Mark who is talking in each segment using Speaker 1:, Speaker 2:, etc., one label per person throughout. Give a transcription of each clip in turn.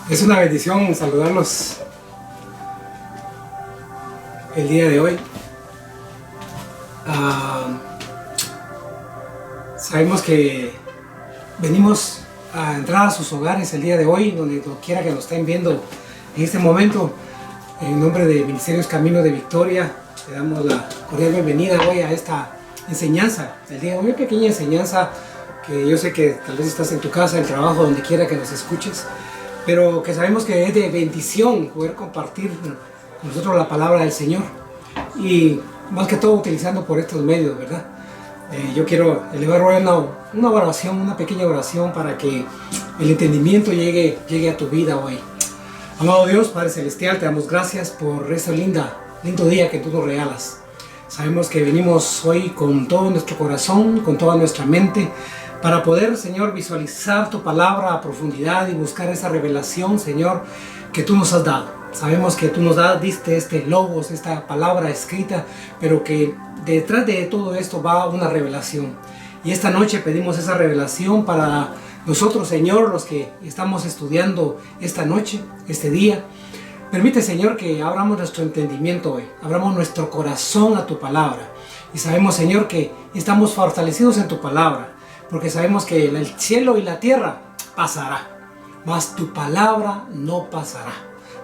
Speaker 1: Es una bendición saludarlos el día de hoy. Sabemos que venimos a entrar a sus hogares el día de hoy, donde quiera que nos estén viendo en este momento. En nombre de Ministerios Camino de Victoria, le damos la cordial bienvenida hoy a esta enseñanza del día de hoy, una pequeña enseñanza que yo sé que tal vez estás en tu casa, en el trabajo, donde quiera que nos escuches, pero que sabemos que es de bendición poder compartir con nosotros la palabra del Señor, y más que todo utilizando por estos medios, ¿verdad? Yo quiero elevar hoy una oración, una pequeña oración para que el entendimiento llegue a tu vida hoy. Amado Dios, Padre Celestial, te damos gracias por este lindo día que tú nos regalas. Sabemos que venimos hoy con todo nuestro corazón, con toda nuestra mente, para poder, Señor, visualizar tu palabra a profundidad y buscar esa revelación, Señor, que tú nos has dado. Sabemos que tú nos diste este logos, esta palabra escrita, pero que detrás de todo esto va una revelación. Y esta noche pedimos esa revelación para nosotros, Señor, los que estamos estudiando esta noche, este día. Permite, Señor, que abramos nuestro entendimiento hoy, abramos nuestro corazón a tu palabra. Y sabemos, Señor, que estamos fortalecidos en tu palabra, porque sabemos que el cielo y la tierra pasará, mas tu palabra no pasará.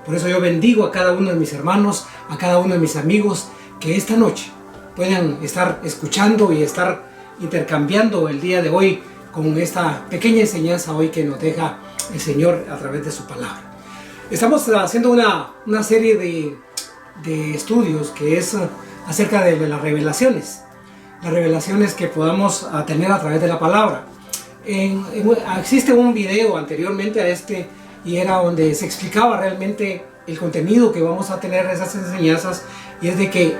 Speaker 1: Por eso yo bendigo a cada uno de mis hermanos, a cada uno de mis amigos, que esta noche puedan estar escuchando y estar intercambiando el día de hoy con esta pequeña enseñanza hoy que nos deja el Señor a través de su palabra. Estamos haciendo una serie de estudios que es acerca de las revelaciones que podamos tener a través de la palabra. Existe un video anteriormente a este, y era donde se explicaba realmente el contenido que vamos a tener de esas enseñanzas, y es de que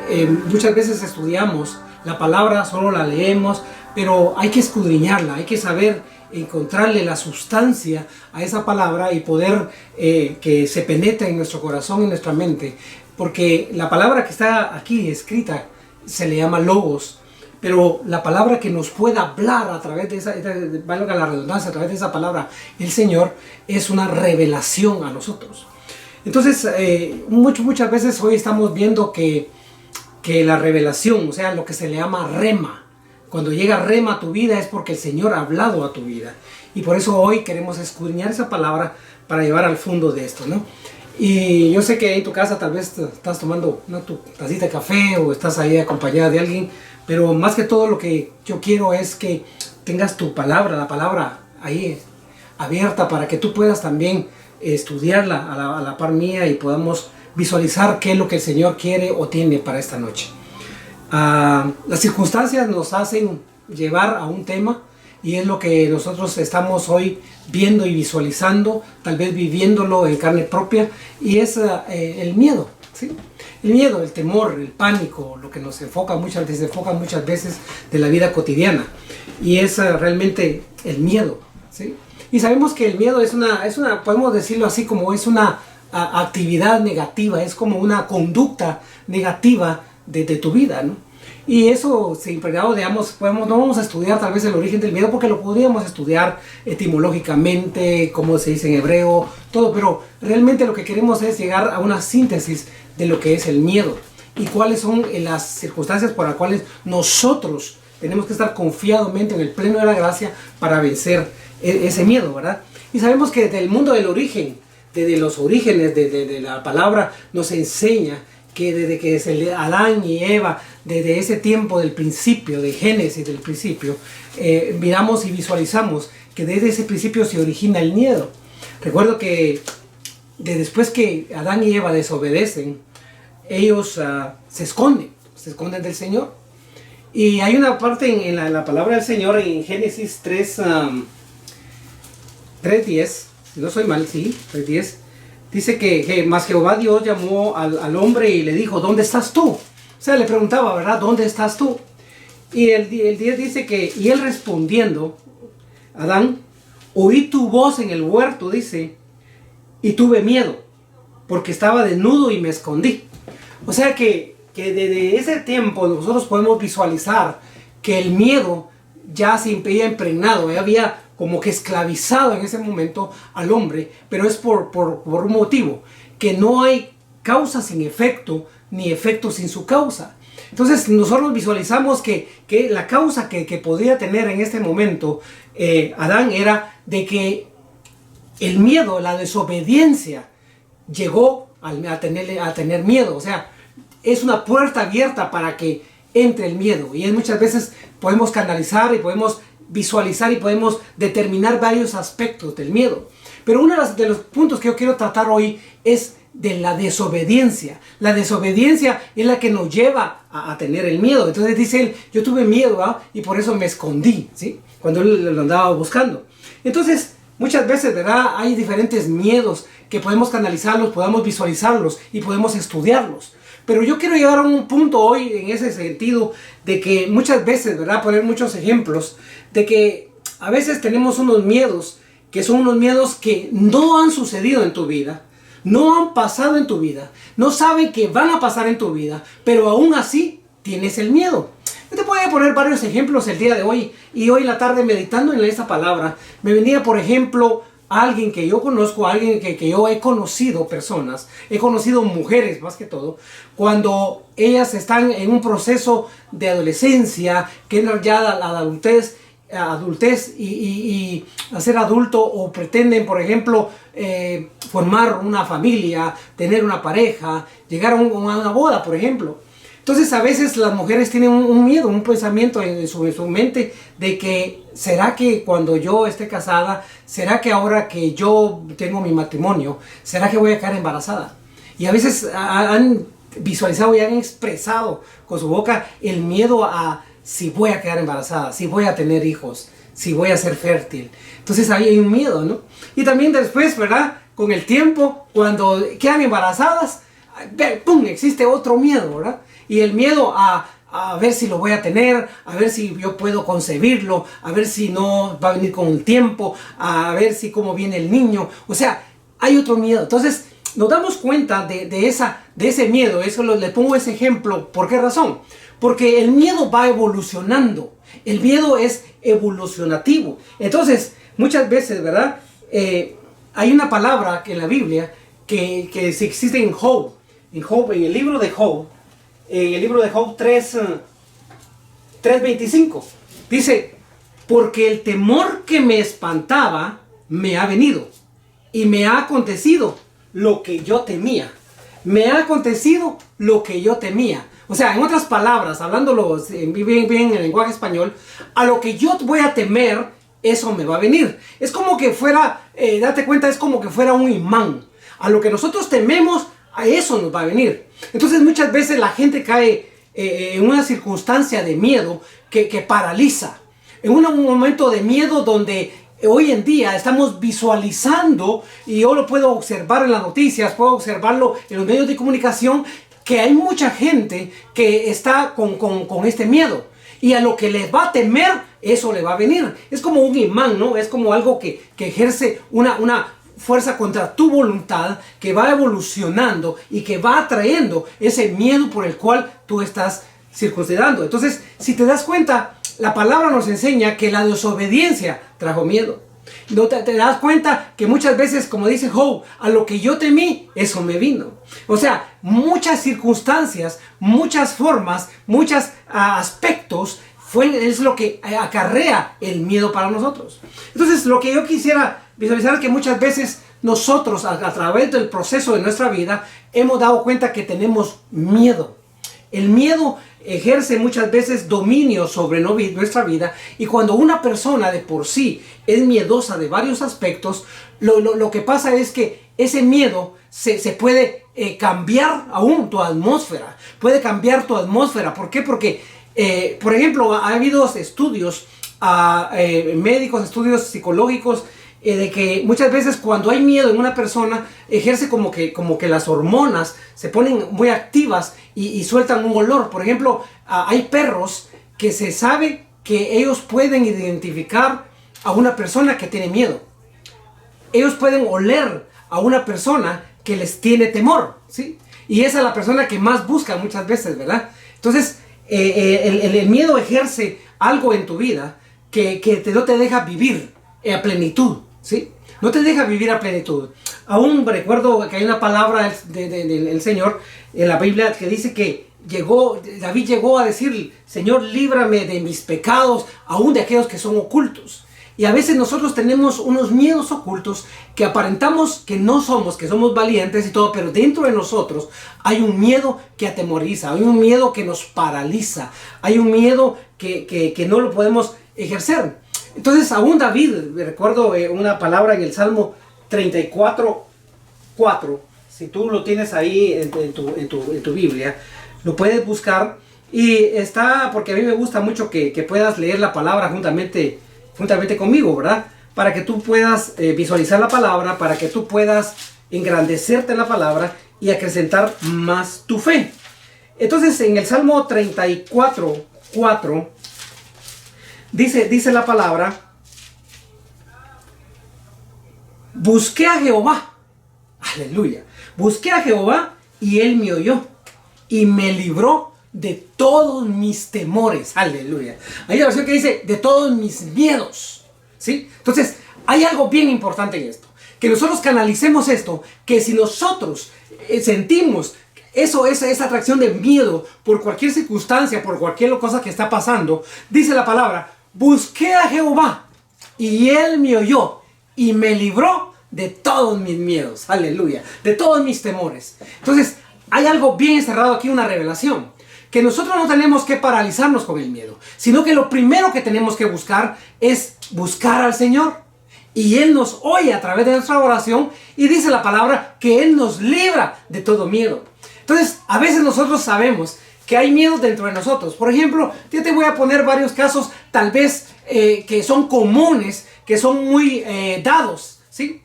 Speaker 1: muchas veces estudiamos la palabra, solo la leemos, pero hay que escudriñarla, hay que saber encontrarle la sustancia a esa palabra y poder que se penetre en nuestro corazón y nuestra mente, porque la palabra que está aquí escrita se le llama logos, pero la palabra que nos pueda hablar a través de esa, valga la redundancia, a través de esa palabra, el Señor, es una revelación a nosotros. Entonces, muchas veces hoy estamos viendo que la revelación, o sea, lo que se le llama rema, cuando llega rema a tu vida es porque el Señor ha hablado a tu vida. Y por eso hoy queremos escudriñar esa palabra para llevar al fondo de esto, ¿no? Y yo sé que en tu casa tal vez estás tomando tu tacita de café o estás ahí acompañada de alguien, pero más que todo lo que yo quiero es que tengas tu palabra, la palabra ahí abierta, para que tú puedas también estudiarla a la par mía y podamos visualizar qué es lo que el Señor quiere o tiene para esta noche. Las circunstancias nos hacen llevar a un tema, y es lo que nosotros estamos hoy viendo y visualizando, tal vez viviéndolo en carne propia, y es el miedo, ¿sí? El miedo, el temor, el pánico, lo que nos desenfoca muchas veces de la vida cotidiana, y es realmente el miedo, ¿sí? Y sabemos que el miedo es una, podemos decirlo así, como es una actividad negativa, es como una conducta negativa de tu vida, ¿no? Y eso se impregnado, digamos, no vamos a estudiar tal vez el origen del miedo, porque lo podríamos estudiar etimológicamente, como se dice en hebreo, todo, pero realmente lo que queremos es llegar a una síntesis de lo que es el miedo y cuáles son las circunstancias por las cuales nosotros tenemos que estar confiadamente en el pleno de la gracia para vencer ese miedo, ¿verdad? Y sabemos que desde el mundo del origen, desde los orígenes de la palabra, nos enseña que desde que Adán y Eva, desde ese tiempo del principio, de Génesis del principio, miramos y visualizamos que desde ese principio se origina el miedo. Recuerdo que después que Adán y Eva desobedecen, ellos se esconden del Señor. Y hay una parte en la palabra del Señor en Génesis 3:10, si no soy mal, sí, 3:10, dice que más Jehová Dios llamó al hombre y le dijo: ¿dónde estás tú? O sea, le preguntaba, ¿verdad? ¿Dónde estás tú? Y el 10 dice que, y él respondiendo, Adán, oí tu voz en el huerto, dice, y tuve miedo, porque estaba desnudo y me escondí. O sea que desde ese tiempo nosotros podemos visualizar que el miedo ya se había impregnado, había como que esclavizado en ese momento al hombre, pero es por un motivo, que no hay causa sin efecto, ni efecto sin su causa. Entonces nosotros visualizamos que la causa que podría tener en este momento Adán era de que el miedo, la desobediencia, llegó a tener miedo. O sea, es una puerta abierta para que entre el miedo. Y muchas veces podemos canalizar y podemos visualizar y podemos determinar varios aspectos del miedo. Pero uno de los puntos que yo quiero tratar hoy es de la desobediencia. La desobediencia es la que nos lleva a tener el miedo. Entonces dice él, yo tuve miedo y por eso me escondí, ¿sí? Cuando él lo andaba buscando. Entonces, muchas veces, ¿verdad? Hay diferentes miedos que podemos canalizarlos, podemos visualizarlos y podemos estudiarlos. Pero yo quiero llegar a un punto hoy en ese sentido de que muchas veces, ¿verdad? Poner muchos ejemplos de que a veces tenemos unos miedos que son unos miedos que no han sucedido en tu vida, no han pasado en tu vida, no saben que van a pasar en tu vida, pero aún así tienes el miedo. Yo te voy a poner varios ejemplos el día de hoy, y hoy en la tarde meditando en esta palabra, me venía por ejemplo a alguien que yo conozco, a alguien que yo he conocido personas, he conocido mujeres más que todo, cuando ellas están en un proceso de adolescencia, que entran ya a la adultez y a ser adulto, o pretenden, por ejemplo, formar una familia, tener una pareja, llegar a una boda, por ejemplo. Entonces a veces las mujeres tienen un miedo, un pensamiento en su mente de que ¿será que cuando yo esté casada, será que ahora que yo tengo mi matrimonio, será que voy a quedar embarazada? Y a veces han visualizado y han expresado con su boca el miedo a si voy a quedar embarazada, si voy a tener hijos, si voy a ser fértil. Entonces ahí hay un miedo, ¿no? Y también después, ¿verdad? Con el tiempo, cuando quedan embarazadas, ¡pum!, existe otro miedo, ¿verdad? Y el miedo a ver si lo voy a tener, a ver si yo puedo concebirlo, a ver si no va a venir con el tiempo, a ver si cómo viene el niño. O sea, hay otro miedo. Entonces nos damos cuenta de ese miedo. Eso le pongo ese ejemplo. ¿Por qué razón? Porque el miedo va evolucionando. El miedo es evolucionativo. Entonces, muchas veces, ¿verdad? Hay una palabra que en la Biblia que existe en Job. En el libro de Job. En el libro de Job 3:25. Dice, porque el temor que me espantaba me ha venido. Y me ha acontecido lo que yo temía. Me ha acontecido lo que yo temía. O sea, en otras palabras, hablándolo bien en el lenguaje español, a lo que yo voy a temer, eso me va a venir. Es como que fuera, date cuenta, es como que fuera un imán. A lo que nosotros tememos, a eso nos va a venir. Entonces muchas veces la gente cae en una circunstancia de miedo que paraliza. En un momento de miedo donde hoy en día estamos visualizando, y yo lo puedo observar en las noticias, puedo observarlo en los medios de comunicación, que hay mucha gente que está con este miedo. Y a lo que les va a temer, eso le va a venir. Es como un imán, ¿no? Es como algo que ejerce una fuerza contra tu voluntad, que va evolucionando y que va atrayendo ese miedo por el cual tú estás circuncidando. Entonces, si te das cuenta, la palabra nos enseña que la desobediencia trajo miedo. No te das cuenta que muchas veces, como dice Job, a lo que yo temí, eso me vino. O sea, muchas circunstancias, muchas formas, muchos aspectos es lo que acarrea el miedo para nosotros. Entonces, lo que yo quisiera visualizar es que muchas veces nosotros, a través del proceso de nuestra vida, hemos dado cuenta que tenemos miedo. El miedo ejerce muchas veces dominio sobre nuestra vida, y cuando una persona de por sí es miedosa de varios aspectos, lo que pasa es que ese miedo se puede cambiar aún tu atmósfera. Puede cambiar tu atmósfera. ¿Por qué? Porque, por ejemplo, ha habido estudios médicos, estudios psicológicos, de que muchas veces cuando hay miedo en una persona, ejerce como que las hormonas se ponen muy activas y sueltan un olor. Por ejemplo, hay perros que se sabe que ellos pueden identificar a una persona que tiene miedo. Ellos pueden oler a una persona que les tiene temor, ¿sí? Y esa es la persona que más busca muchas veces, ¿verdad? Entonces, el miedo ejerce algo en tu vida que no te deja vivir. a plenitud, ¿sí? No te deja vivir a plenitud. Aún recuerdo que hay una palabra del Señor en la Biblia que dice que David llegó a decir: Señor, líbrame de mis pecados, aún de aquellos que son ocultos. Y a veces nosotros tenemos unos miedos ocultos que aparentamos que no somos, que somos valientes y todo, pero dentro de nosotros hay un miedo que atemoriza, hay un miedo que nos paraliza, hay un miedo que no lo podemos ejercer. Entonces, aún David, recuerdo una palabra en el Salmo 34:4, si tú lo tienes ahí en tu Biblia, lo puedes buscar, y está, porque a mí me gusta mucho que puedas leer la palabra juntamente conmigo, ¿verdad? Para que tú puedas visualizar la palabra, para que tú puedas engrandecerte en la palabra y acrecentar más tu fe. Entonces, en el Salmo 34:4 dice la palabra: busqué a Jehová, aleluya, busqué a Jehová y él me oyó y me libró de todos mis temores, aleluya. Hay una versión que dice de todos mis miedos, ¿sí? Entonces, hay algo bien importante en esto, que nosotros canalicemos esto, que si nosotros sentimos esa atracción de miedo por cualquier circunstancia, por cualquier cosa que está pasando, dice la palabra: busqué a Jehová y él me oyó y me libró de todos mis miedos, aleluya, de todos mis temores. Entonces, hay algo bien encerrado aquí, una revelación, que nosotros no tenemos que paralizarnos con el miedo, sino que lo primero que tenemos que buscar es buscar al Señor. Y Él nos oye a través de nuestra oración, y dice la palabra que Él nos libra de todo miedo. Entonces, a veces nosotros sabemos que hay miedos dentro de nosotros. Por ejemplo, yo te voy a poner varios casos, tal vez que son comunes, que son muy dados, ¿sí?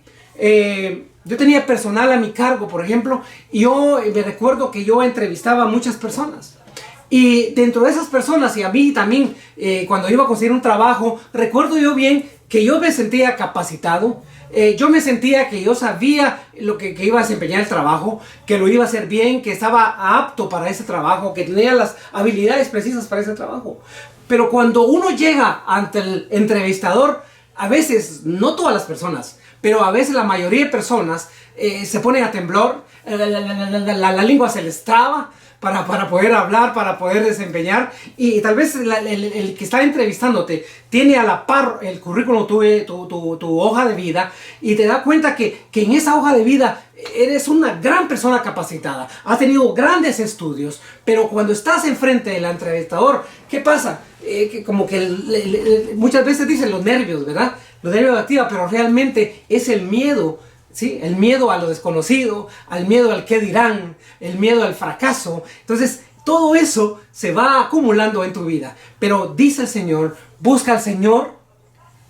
Speaker 1: Yo tenía personal a mi cargo, por ejemplo, y yo me recuerdo que yo entrevistaba a muchas personas. Y dentro de esas personas, y a mí también, cuando iba a conseguir un trabajo, recuerdo yo bien que yo me sentía capacitado. Yo me sentía que yo sabía lo que iba a desempeñar el trabajo, que lo iba a hacer bien, que estaba apto para ese trabajo, que tenía las habilidades precisas para ese trabajo. Pero cuando uno llega ante el entrevistador, a veces, no todas las personas, pero a veces la mayoría de personas se ponen a temblar, la lengua se les traba para poder hablar, para poder desempeñar, y tal vez el que está entrevistándote tiene a la par el currículum, tu hoja de vida, y te da cuenta que en esa hoja de vida eres una gran persona capacitada, has tenido grandes estudios, pero cuando estás enfrente del entrevistador, ¿qué pasa? Como que muchas veces dicen los nervios, ¿verdad? Los nervios activan, pero realmente es el miedo, ¿sí? El miedo a lo desconocido, al miedo al qué dirán, el miedo al fracaso. Entonces, todo eso se va acumulando en tu vida. Pero dice el Señor, busca al Señor,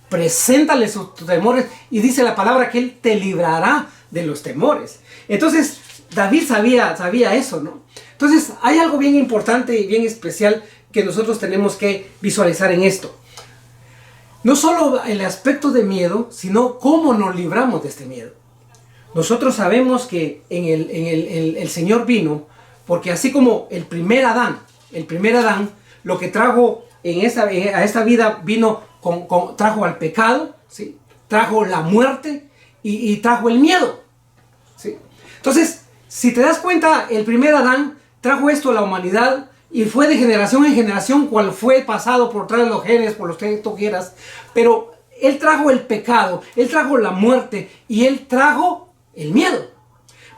Speaker 1: preséntale tus temores, y dice la palabra que Él te librará de los temores. Entonces, David sabía eso, ¿no? Entonces, hay algo bien importante y bien especial que nosotros tenemos que visualizar en esto. No solo el aspecto de miedo, sino cómo nos libramos de este miedo. Nosotros sabemos que el Señor vino, porque así como el primer Adán, lo que trajo a esta vida vino trajo al pecado, ¿sí? Trajo la muerte y trajo el miedo, ¿sí? Entonces, si te das cuenta, el primer Adán trajo esto a la humanidad, y fue de generación en generación, cual fue pasado por través de los genes, por los que tú quieras, pero Él trajo el pecado, Él trajo la muerte, y Él trajo el miedo.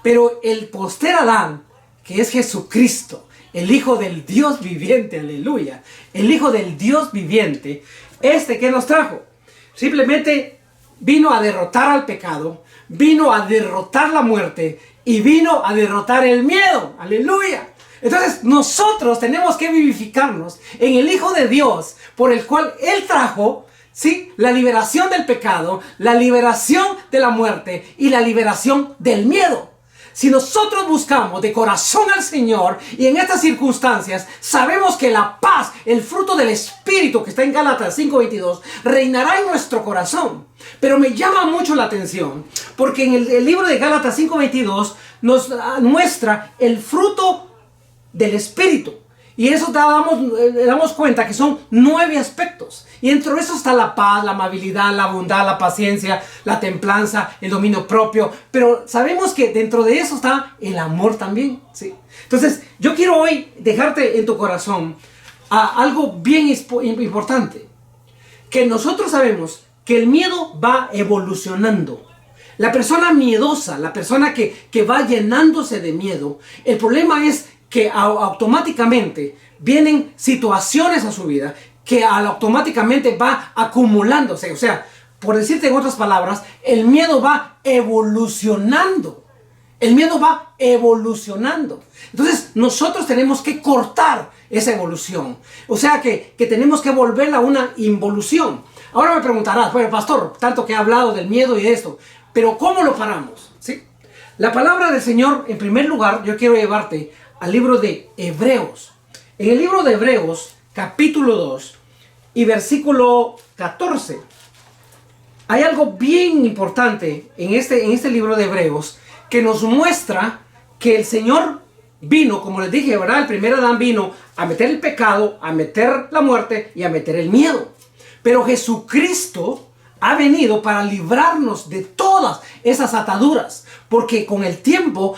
Speaker 1: Pero el poster Adán, que es Jesucristo, el Hijo del Dios viviente, aleluya, el Hijo del Dios viviente, ¿qué nos trajo? Simplemente vino a derrotar al pecado, vino a derrotar la muerte, y vino a derrotar el miedo, aleluya. Entonces nosotros tenemos que vivificarnos en el Hijo de Dios, por el cual Él trajo, ¿sí?, la liberación del pecado, la liberación de la muerte y la liberación del miedo. Si nosotros buscamos de corazón al Señor, y en estas circunstancias sabemos que la paz, el fruto del Espíritu que está en Gálatas 5:22, reinará en nuestro corazón. Pero me llama mucho la atención, porque en el libro de Gálatas 5:22 nos muestra el fruto del Espíritu. Y eso damos cuenta que son 9 aspectos. Y dentro de eso está la paz, la amabilidad, la bondad, la paciencia, la templanza, el dominio propio. Pero sabemos que dentro de eso está el amor también, ¿sí? Entonces, yo quiero hoy dejarte en tu corazón algo bien importante. Que nosotros sabemos que el miedo va evolucionando. La persona miedosa, la persona que va llenándose de miedo, el problema es que automáticamente vienen situaciones a su vida que automáticamente va acumulándose. O sea, por decirte en otras palabras, el miedo va evolucionando. El miedo va evolucionando. Entonces nosotros tenemos que cortar esa evolución. O sea que tenemos que volverla a una involución. Ahora me preguntarás, bueno, pastor, tanto que he hablado del miedo y de esto, pero ¿cómo lo paramos? ¿Sí? La palabra del Señor, en primer lugar, yo quiero llevarte al libro de Hebreos. En el libro de Hebreos, capítulo 2 y versículo 14, hay algo bien importante en este libro de Hebreos que nos muestra que el Señor vino, como les dije, ¿verdad? El primer Adán vino a meter el pecado, a meter la muerte y a meter el miedo. Pero Jesucristo ha venido para librarnos de todas esas ataduras, porque con el tiempo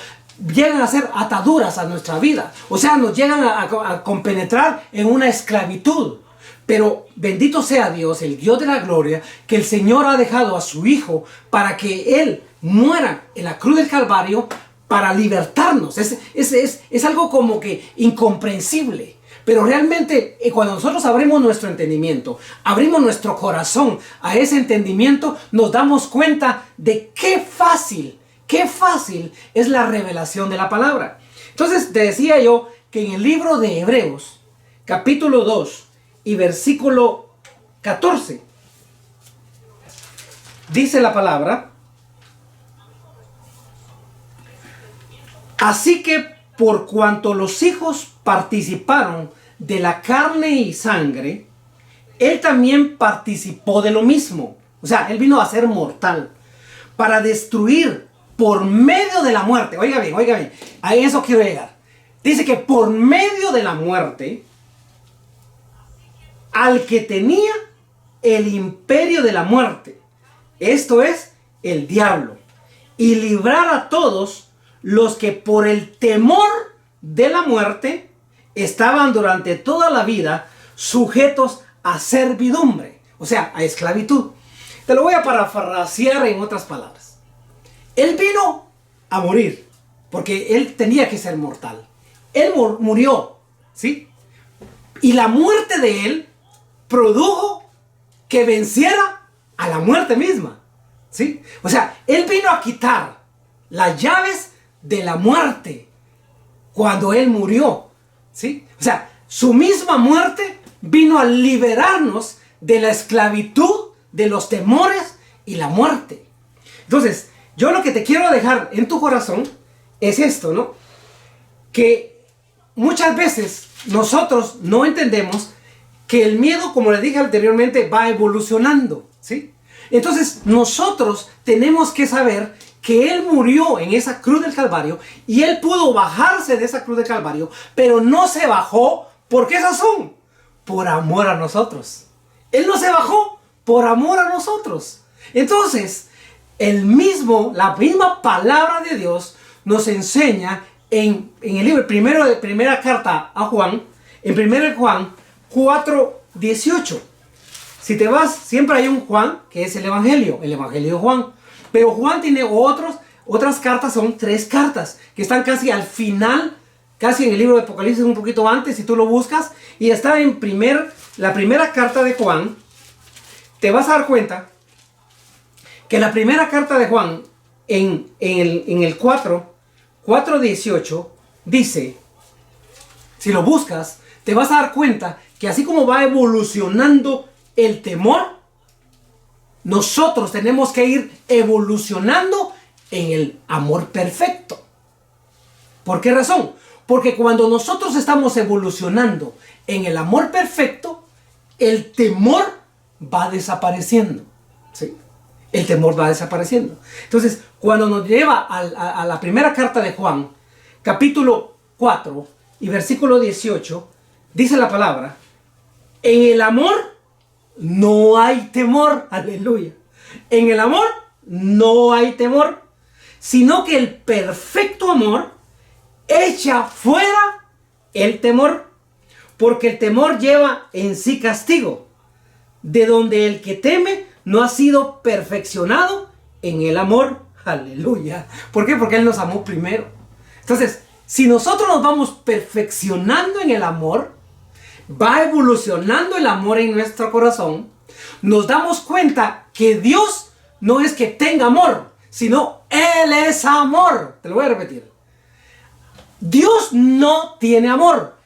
Speaker 1: llegan a ser ataduras a nuestra vida. O sea, nos llegan a compenetrar en una esclavitud. Pero bendito sea Dios, el Dios de la gloria, que el Señor ha dejado a su Hijo para que Él muera en la cruz del Calvario para libertarnos. Es algo como que incomprensible. Pero realmente cuando nosotros abrimos nuestro entendimiento, abrimos nuestro corazón a ese entendimiento, nos damos cuenta de qué fácil es la revelación de la palabra. Entonces te decía yo que en el libro de Hebreos, capítulo 2 y versículo 14, dice la palabra: así que por cuanto los hijos participaron de la carne y sangre, Él también participó de lo mismo. O sea, Él vino a ser mortal para destruir por medio de la muerte. Oiga bien, a eso quiero llegar. Dice que por medio de la muerte, al que tenía el imperio de la muerte, esto es, el diablo, y librar a todos los que por el temor de la muerte estaban durante toda la vida sujetos a servidumbre, o sea, a esclavitud. Te lo voy a parafrasear en otras palabras. Él vino a morir porque Él tenía que ser mortal. Él murió, ¿sí? Y la muerte de Él produjo que venciera a la muerte misma, ¿sí? O sea, Él vino a quitar las llaves de la muerte cuando Él murió, ¿sí? O sea, su misma muerte vino a liberarnos de la esclavitud, de los temores y la muerte. Entonces, yo lo que te quiero dejar en tu corazón es esto, ¿no? Que muchas veces nosotros no entendemos que el miedo, como les dije anteriormente, va evolucionando, ¿sí? Entonces, nosotros tenemos que saber que Él murió en esa cruz del Calvario y Él pudo bajarse de esa cruz del Calvario, pero no se bajó. ¿Por qué razón? Por amor a nosotros. Él no se bajó por amor a nosotros. Entonces, la misma palabra de Dios nos enseña en el libro primera carta a Juan, en 1 Juan 4:18. Si te vas, siempre hay un Juan, que es el Evangelio de Juan. Pero Juan tiene otras cartas, son 3 cartas, que están casi al final, casi en el libro de Apocalipsis, un poquito antes, si tú lo buscas, y está en la primera carta de Juan. Te vas a dar cuenta que la primera carta de Juan, en el 4:18, dice, si lo buscas, te vas a dar cuenta que así como va evolucionando el temor, nosotros tenemos que ir evolucionando en el amor perfecto. ¿Por qué razón? Porque cuando nosotros estamos evolucionando en el amor perfecto, el temor va desapareciendo, ¿sí? El temor va desapareciendo. Entonces, cuando nos lleva a la primera carta de Juan, capítulo 4 y versículo 18, dice la palabra, en el amor no hay temor, aleluya. En el amor no hay temor, sino que el perfecto amor echa fuera el temor, porque el temor lleva en sí castigo, de donde el que teme no ha sido perfeccionado en el amor, aleluya. ¿Por qué? Porque Él nos amó primero. Entonces, si nosotros nos vamos perfeccionando en el amor, va evolucionando el amor en nuestro corazón, nos damos cuenta que Dios no es que tenga amor, sino Él es amor. Te lo voy a repetir. Dios no tiene amor.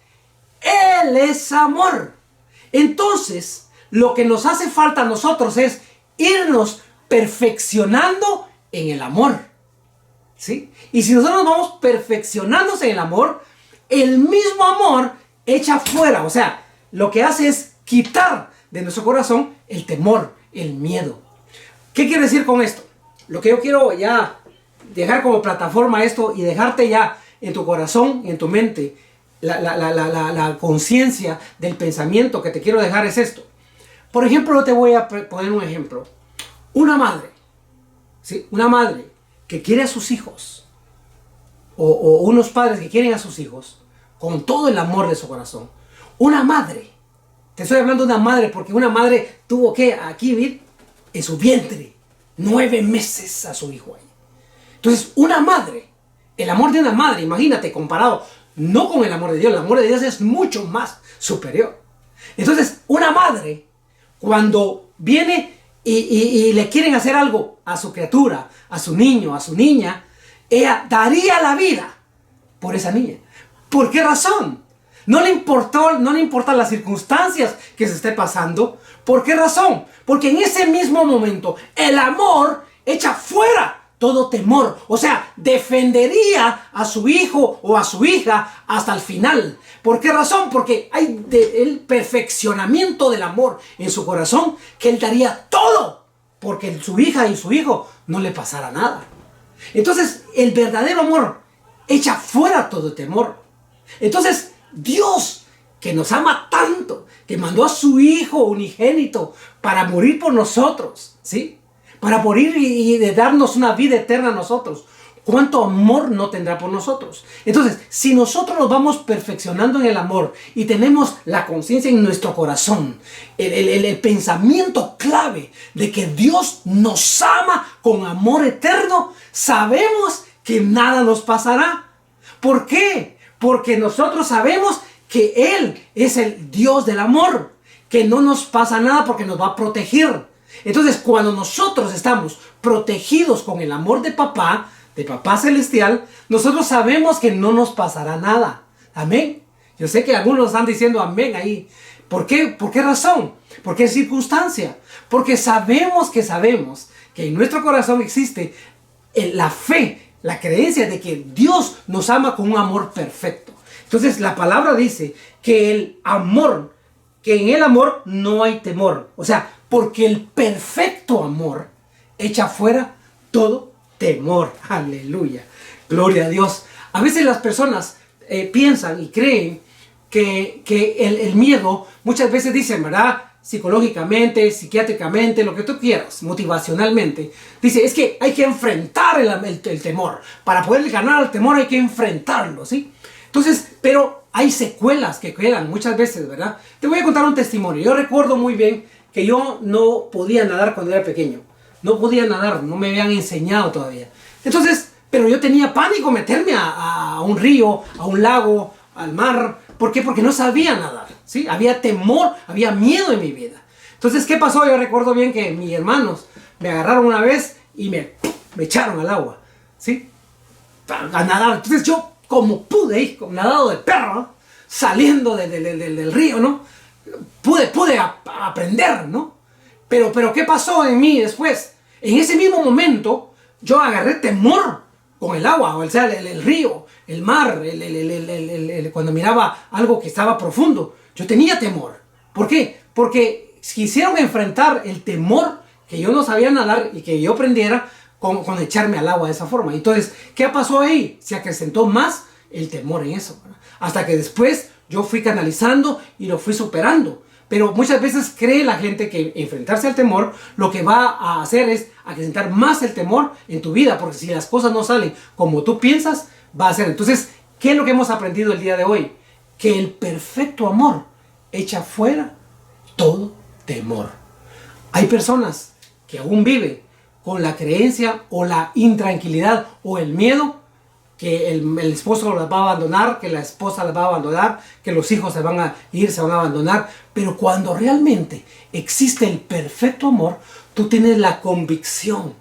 Speaker 1: Él es amor. Entonces, lo que nos hace falta a nosotros es irnos perfeccionando en el amor. ¿Sí? Y si nosotros vamos perfeccionándose en el amor, el mismo amor echa fuera. O sea, lo que hace es quitar de nuestro corazón el temor, el miedo. ¿Qué quiere decir con esto? Lo que yo quiero ya dejar como plataforma esto y dejarte ya en tu corazón, en tu mente, la conciencia del pensamiento que te quiero dejar es esto. Por ejemplo, te voy a poner un ejemplo. Una madre que quiere a sus hijos, o unos padres que quieren a sus hijos con todo el amor de su corazón. Una madre, te estoy hablando de una madre porque una madre tuvo que aquí vivir en su vientre 9 meses a su hijo ahí. Entonces, una madre, el amor de una madre, imagínate, comparado no con el amor de Dios. El amor de Dios es mucho más superior. Entonces, una madre, cuando viene y le quieren hacer algo a su criatura, a su niño, a su niña, ella daría la vida por esa niña. ¿Por qué razón? No le importan las circunstancias que se esté pasando. ¿Por qué razón? Porque en ese mismo momento el amor echa fuera todo temor. O sea, defendería a su hijo o a su hija hasta el final. ¿Por qué razón? Porque hay el perfeccionamiento del amor en su corazón, que él daría todo porque su hija y su hijo no le pasara nada. Entonces, el verdadero amor echa fuera todo temor. Entonces, Dios, que nos ama tanto, que mandó a su Hijo unigénito para morir por nosotros, ¿sí? Para morir y de darnos una vida eterna a nosotros. ¿Cuánto amor no tendrá por nosotros? Entonces, si nosotros nos vamos perfeccionando en el amor y tenemos la conciencia en nuestro corazón, el pensamiento clave de que Dios nos ama con amor eterno, sabemos que nada nos pasará. ¿Por qué? Porque nosotros sabemos que Él es el Dios del amor, que no nos pasa nada porque nos va a proteger. Entonces, cuando nosotros estamos protegidos con el amor de Papá Celestial, nosotros sabemos que no nos pasará nada. Amén. Yo sé que algunos están diciendo amén ahí. ¿Por qué? ¿Por qué razón? ¿Por qué circunstancia? Porque sabemos que en nuestro corazón existe la fe, la creencia de que Dios nos ama con un amor perfecto. Entonces la palabra dice que en el amor no hay temor. O sea, porque el perfecto amor echa fuera todo temor. Aleluya. Gloria a Dios. A veces las personas piensan y creen que el miedo, muchas veces dicen, ¿verdad? Psicológicamente, psiquiátricamente, lo que tú quieras, motivacionalmente. Dice, es que hay que enfrentar el temor. Para poder ganar al temor hay que enfrentarlo, ¿sí? Entonces, pero hay secuelas que quedan muchas veces, ¿verdad? Te voy a contar un testimonio. Yo recuerdo muy bien que yo no podía nadar cuando era pequeño. No podía nadar, no me habían enseñado todavía. Entonces, pero yo tenía pánico meterme a un río, a un lago, al mar. ¿Por qué? Porque no sabía nadar, ¿sí? Había temor, había miedo en mi vida. Entonces, ¿qué pasó? Yo recuerdo bien que mis hermanos me agarraron una vez y me echaron al agua, ¿sí? A nadar. Entonces yo, como pude, como nadado de perro, ¿no? Saliendo del río, ¿no? Pude aprender, ¿no? Pero ¿qué pasó en mí después? En ese mismo momento, yo agarré temor con el agua, o sea, el río, el mar, cuando miraba algo que estaba profundo. Yo tenía temor. ¿Por qué? Porque quisieron enfrentar el temor que yo no sabía nadar y que yo aprendiera con echarme al agua de esa forma. Entonces, ¿qué pasó ahí? Se acrecentó más el temor en eso, ¿verdad? Hasta que después yo fui canalizando y lo fui superando. Pero muchas veces cree la gente que enfrentarse al temor lo que va a hacer es acrecentar más el temor en tu vida, porque si las cosas no salen como tú piensas, va a ser. Entonces, ¿qué es lo que hemos aprendido el día de hoy? Que el perfecto amor echa fuera todo temor. Hay personas que aún viven con la creencia o la intranquilidad o el miedo que el esposo las va a abandonar, que la esposa las va a abandonar, que los hijos se van a ir, se van a abandonar. Pero cuando realmente existe el perfecto amor, tú tienes la convicción,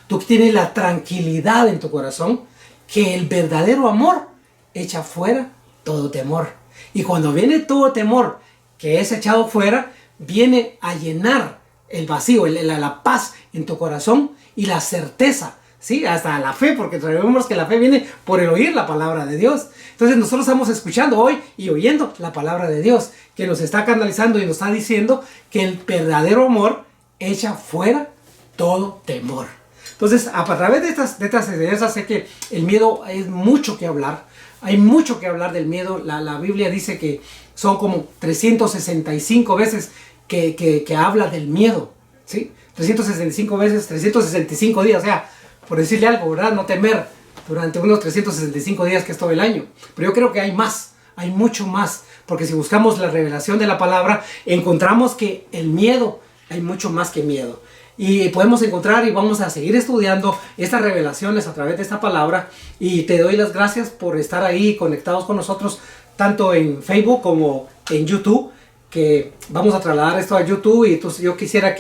Speaker 1: tú tienes la tranquilidad en tu corazón que el verdadero amor echa fuera todo temor. Y cuando viene todo temor que es echado fuera, viene a llenar el vacío, la paz en tu corazón y la certeza. Sí, hasta la fe, porque sabemos que la fe viene por el oír la palabra de Dios. Entonces nosotros estamos escuchando hoy y oyendo la palabra de Dios, que nos está canalizando y nos está diciendo que el verdadero amor echa fuera todo temor. Entonces, a través de estas enseñanzas, sé que el miedo es mucho que hablar. Hay mucho que hablar del miedo. La Biblia dice que son como 365 veces que habla del miedo. ¿Sí? 365 veces, 365 días, o sea, por decirle algo, ¿verdad? No temer durante unos 365 días que es todo el año. Pero yo creo que hay más, hay mucho más. Porque si buscamos la revelación de la palabra, encontramos que el miedo, hay mucho más que miedo. Y podemos encontrar y vamos a seguir estudiando estas revelaciones a través de esta palabra. Y te doy las gracias por estar ahí conectados con nosotros, tanto en Facebook como en YouTube, que vamos a trasladar esto a YouTube. Y entonces yo quisiera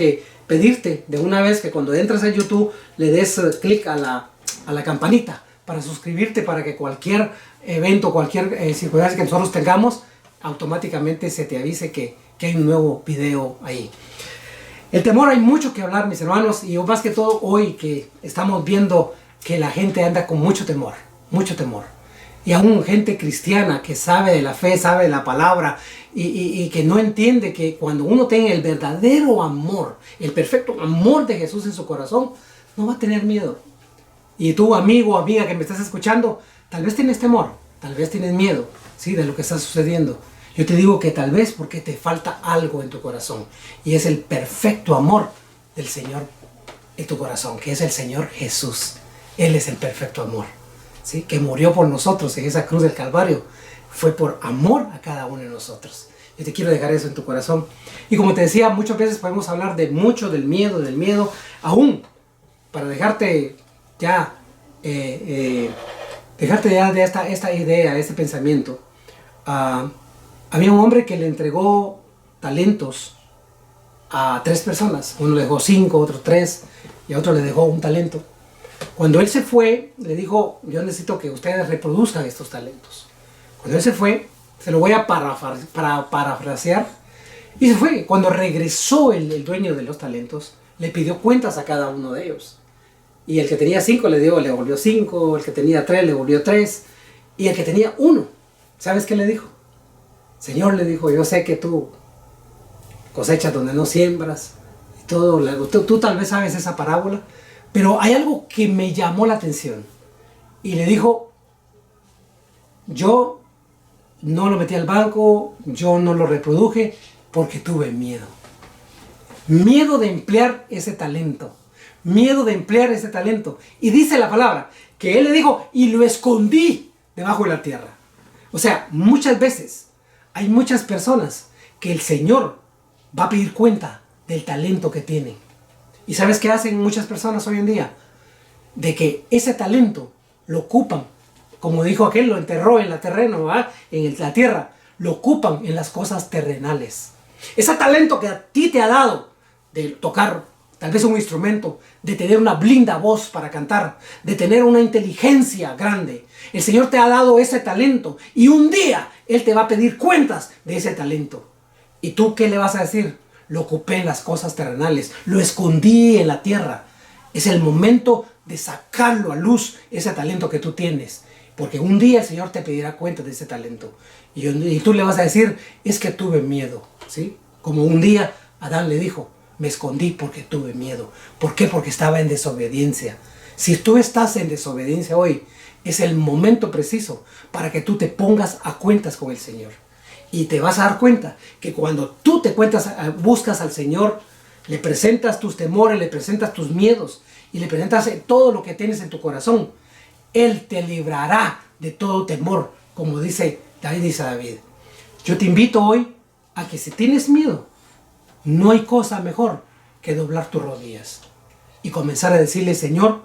Speaker 1: pedirte de una vez que cuando entres a YouTube le des clic a la campanita para suscribirte, para que cualquier evento, cualquier circunstancia que nosotros tengamos, automáticamente se te avise que hay un nuevo video ahí. El temor, hay mucho que hablar, mis hermanos, y más que todo hoy que estamos viendo que la gente anda con mucho temor, y aún gente cristiana que sabe de la fe, sabe de la palabra, y que no entiende que cuando uno tenga el verdadero amor, el perfecto amor de Jesús en su corazón, no va a tener miedo. Y tú, amigo o amiga que me estás escuchando, tal vez tienes temor, tal vez tienes miedo, ¿sí?, de lo que está sucediendo. Yo te digo que tal vez porque te falta algo en tu corazón, y es el perfecto amor del Señor en tu corazón, que es el Señor Jesús. Él es el perfecto amor, ¿sí?, que murió por nosotros en esa cruz del Calvario. Fue por amor a cada uno de nosotros. Yo te quiero dejar eso en tu corazón. Y como te decía, muchas veces podemos hablar de mucho del miedo, aún para dejarte ya de esta idea, este pensamiento. Había un hombre que le entregó talentos a 3 personas. Uno le dejó 5, otro 3 y a otro le dejó un talento. Cuando él se fue, le dijo: yo necesito que ustedes reproduzcan estos talentos. Cuando él se fue, se lo voy a parafrasear, y se fue. Cuando regresó el dueño de los talentos, le pidió cuentas a cada uno de ellos. Y el que tenía 5 le devolvió 5, el que tenía 3 le devolvió 3, y el que tenía 1, ¿sabes qué le dijo? Señor, le dijo, yo sé que tú cosechas donde no siembras, y todo, tú tal vez sabes esa parábola, pero hay algo que me llamó la atención. Y le dijo: yo no lo metí al banco, yo no lo reproduje porque tuve miedo. Miedo de emplear ese talento. Miedo de emplear ese talento. Y dice la palabra que él le dijo: y lo escondí debajo de la tierra. O sea, muchas veces hay muchas personas que el Señor va a pedir cuenta del talento que tienen. ¿Y sabes qué hacen muchas personas hoy en día? De que ese talento lo ocupan, como dijo aquel, lo enterró en el terreno, ¿verdad?, en la tierra, lo ocupan en las cosas terrenales. Ese talento que a ti te ha dado de tocar tal vez un instrumento, de tener una linda voz para cantar, de tener una inteligencia grande. El Señor te ha dado ese talento y un día Él te va a pedir cuentas de ese talento. ¿Y tú qué le vas a decir? Lo ocupé en las cosas terrenales, lo escondí en la tierra. Es el momento de sacarlo a luz, ese talento que tú tienes. Porque un día el Señor te pedirá cuenta de ese talento. Y tú le vas a decir: es que tuve miedo, ¿sí? Como un día Adán le dijo: me escondí porque tuve miedo. ¿Por qué? Porque estaba en desobediencia. Si tú estás en desobediencia hoy, es el momento preciso para que tú te pongas a cuentas con el Señor. Y te vas a dar cuenta que cuando tú buscas al Señor, le presentas tus temores, le presentas tus miedos y le presentas todo lo que tienes en tu corazón, Él te librará de todo temor, como dice David. Yo te invito hoy a que si tienes miedo, no hay cosa mejor que doblar tus rodillas y comenzar a decirle: Señor,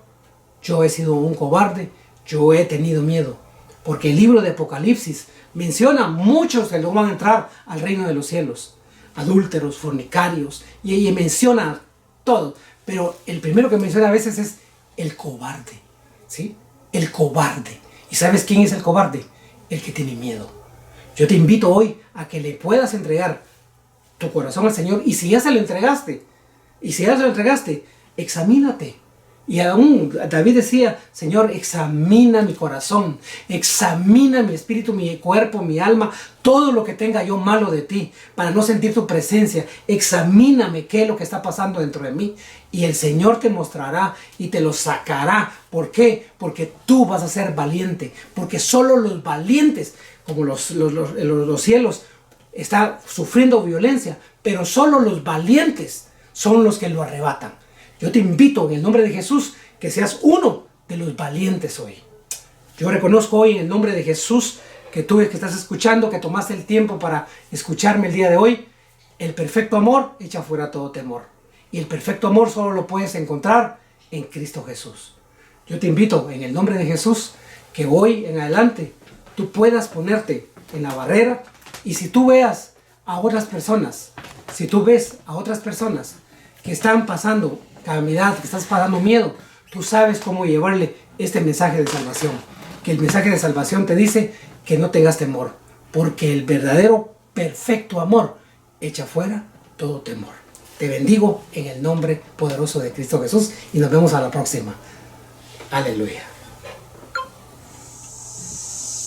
Speaker 1: yo he sido un cobarde, yo he tenido miedo. Porque el libro de Apocalipsis menciona muchos que no van a entrar al reino de los cielos. Adúlteros, fornicarios, y menciona todo. Pero el primero que menciona a veces es el cobarde, ¿sí? El cobarde. ¿Y sabes quién es el cobarde? El que tiene miedo. Yo te invito hoy a que le puedas entregar tu corazón al Señor. Y si ya se lo entregaste, examínate. Y aún David decía: Señor, examina mi corazón, examina mi espíritu, mi cuerpo, mi alma, todo lo que tenga yo malo de ti, para no sentir tu presencia. Examíname qué es lo que está pasando dentro de mí. Y el Señor te mostrará y te lo sacará. ¿Por qué? Porque tú vas a ser valiente. Porque solo los valientes, como los cielos, están sufriendo violencia, pero solo los valientes son los que lo arrebatan. Yo te invito en el nombre de Jesús que seas uno de los valientes hoy. Yo reconozco hoy en el nombre de Jesús que tú que estás escuchando, que tomaste el tiempo para escucharme el día de hoy. El perfecto amor echa fuera todo temor. Y el perfecto amor solo lo puedes encontrar en Cristo Jesús. Yo te invito en el nombre de Jesús que hoy en adelante tú puedas ponerte en la barrera. Y si tú ves a otras personas que están pasando calamidad, que estás pasando miedo, tú sabes cómo llevarle este mensaje de salvación. Que el mensaje de salvación te dice que no tengas temor, porque el verdadero perfecto amor echa fuera todo temor. Te bendigo en el nombre poderoso de Cristo Jesús y nos vemos a la próxima. Aleluya.